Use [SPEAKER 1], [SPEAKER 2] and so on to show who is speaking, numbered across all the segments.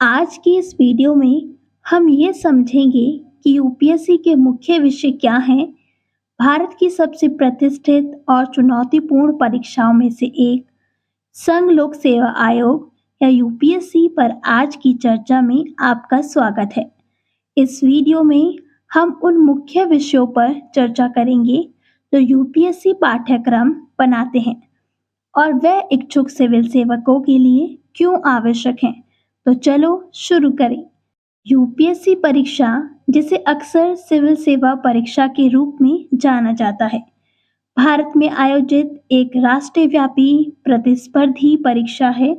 [SPEAKER 1] आज की इस वीडियो में हम ये समझेंगे कि यूपीएससी के मुख्य विषय क्या हैं, भारत की सबसे प्रतिष्ठित और चुनौतीपूर्ण परीक्षाओं में से एक, संघ लोक सेवा आयोग या यूपीएससी पर आज की चर्चा में आपका स्वागत है। इस वीडियो में हम उन मुख्य विषयों पर चर्चा करेंगे जो यूपीएससी पाठ्यक्रम बनाते हैं और वह इच्छुक सिविल सेवकों के लिए क्यों आवश्यक हैं। तो चलो शुरू करें। यूपीएससी परीक्षा, जिसे अक्सर सिविल सेवा परीक्षा के रूप में जाना जाता है, भारत में आयोजित एक राष्ट्रव्यापी प्रतिस्पर्धी परीक्षा है।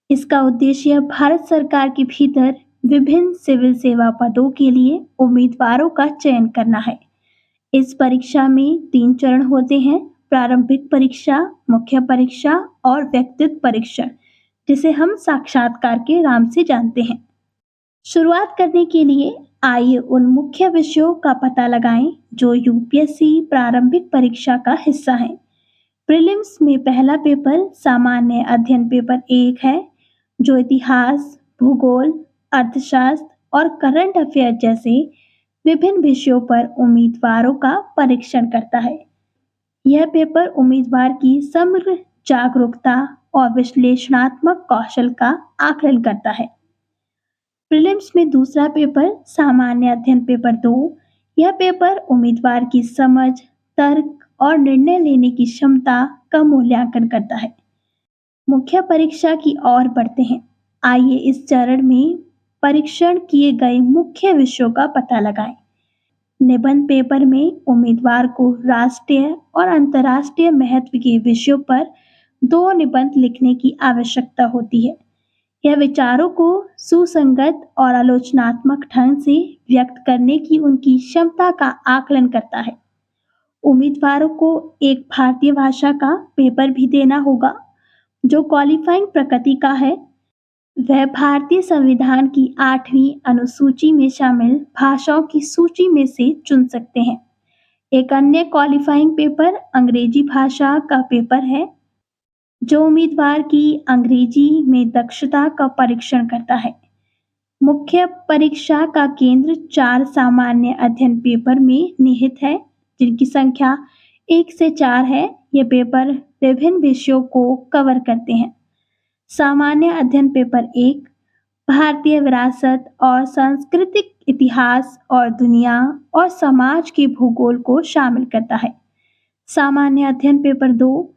[SPEAKER 1] इसका उद्देश्य भारत सरकार के भीतर विभिन्न सिविल सेवा पदों के लिए उम्मीदवारों का चयन करना है। इस परीक्षा में 3 चरण होते हैं: प्रारंभिक परीक्षा, मुख्य परीक्षा और व्यक्तित्व परीक्षण, जिसे हम साक्षात्कार के नाम से जानते हैं। शुरुआत करने के लिए आइए उन मुख्य विषयों का पता लगाएं जो यूपीएससी प्रारंभिक परीक्षा का हिस्सा है। प्रीलिम्स में पहला पेपर सामान्य अध्ययन पेपर 1 है, जो इतिहास, भूगोल, अर्थशास्त्र और करंट अफेयर जैसे विभिन्न विषयों पर उम्मीदवारों का परीक्षण करता है। यह पेपर उम्मीदवार की समग्र जागरूकता और विश्लेषणात्मक कौशल का आकलन करता है। प्रीलिम्स में दूसरा पेपर सामान्य अध्ययन पेपर 2, यह पेपर उम्मीदवार की समझ, तर्क और निर्णय लेने की क्षमता का मूल्यांकन करता है। मुख्य परीक्षा की ओर बढ़ते हैं। आइए इस चरण में परीक्षण किए गए मुख्य विषयों का पता लगाएं। निबंध पेपर में उम्मीदवार को राष्ट्रीय और अंतर्राष्ट्रीय महत्व के विषयों पर 2 निबंध लिखने की आवश्यकता होती है। यह विचारों को सुसंगत और आलोचनात्मक ढंग से व्यक्त करने की उनकी क्षमता का आकलन करता है। उम्मीदवारों को एक भारतीय भाषा का पेपर भी देना होगा, जो क्वालिफाइंग प्रकृति का है। वह भारतीय संविधान की 8वीं अनुसूची में शामिल भाषाओं की सूची में से चुन सकते हैं। एक अन्य क्वालिफाइंग पेपर अंग्रेजी भाषा का पेपर है, जो उम्मीदवार की अंग्रेजी में दक्षता का परीक्षण करता है। मुख्य परीक्षा का केंद्र 4 सामान्य अध्ययन पेपर में निहित है, जिनकी संख्या 1 से 4 है। ये पेपर विभिन्न विषयों को कवर करते हैं। सामान्य अध्ययन पेपर 1 भारतीय विरासत और सांस्कृतिक इतिहास और दुनिया और समाज के भूगोल को शामिल करता है। सामान्य अध्ययन पेपर 2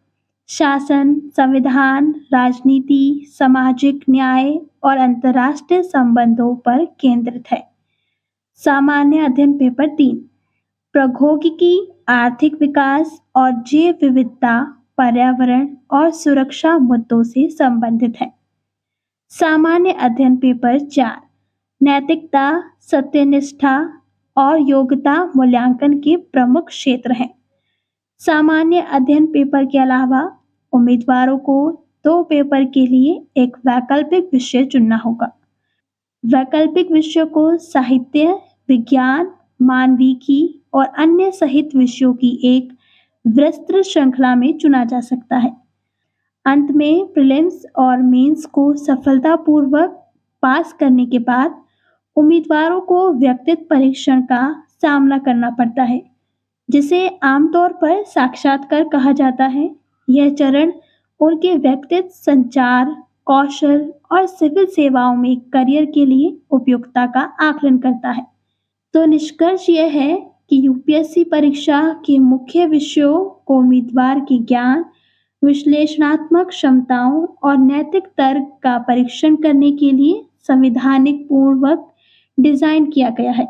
[SPEAKER 1] शासन, संविधान, राजनीति, सामाजिक न्याय और अंतर्राष्ट्रीय संबंधों पर केंद्रित है। सामान्य अध्ययन पेपर 3 प्रौद्योगिकी, आर्थिक विकास और जैव विविधता, पर्यावरण और सुरक्षा मुद्दों से संबंधित है। सामान्य अध्ययन पेपर 4 नैतिकता, सत्यनिष्ठा और योग्यता मूल्यांकन के प्रमुख क्षेत्र हैं। सामान्य अध्ययन पेपर के अलावा उम्मीदवारों को 2 पेपर के लिए एक वैकल्पिक विषय चुनना होगा। वैकल्पिक विषयों को साहित्य, विज्ञान, मानविकी और अन्य सहित विषयों की एक विस्तृत श्रृंखला में चुना जा सकता है। अंत में प्रीलिम्स और मेंस को सफलतापूर्वक पास करने के बाद उम्मीदवारों को व्यक्तित्व परीक्षण का सामना करना पड़ता है, जिसे आमतौर पर साक्षात्कार कहा जाता है। यह चरण उनके व्यक्तित्व, संचार कौशल और सिविल सेवाओं में करियर के लिए उपयुक्तता का आकलन करता है। तो निष्कर्ष यह है कि यूपीएससी परीक्षा के मुख्य विषयों को उम्मीदवार के ज्ञान, विश्लेषणात्मक क्षमताओं और नैतिक तर्क का परीक्षण करने के लिए संवैधानिक पूर्वक डिजाइन किया गया है।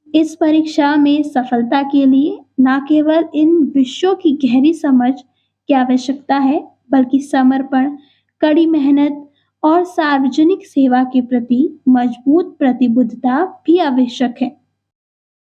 [SPEAKER 1] इस परीक्षा में सफलता के लिए न केवल इन विषयों की गहरी समझ की आवश्यकता है, बल्कि समर्पण, कड़ी मेहनत और सार्वजनिक सेवा के प्रति मजबूत प्रतिबद्धता भी आवश्यक है।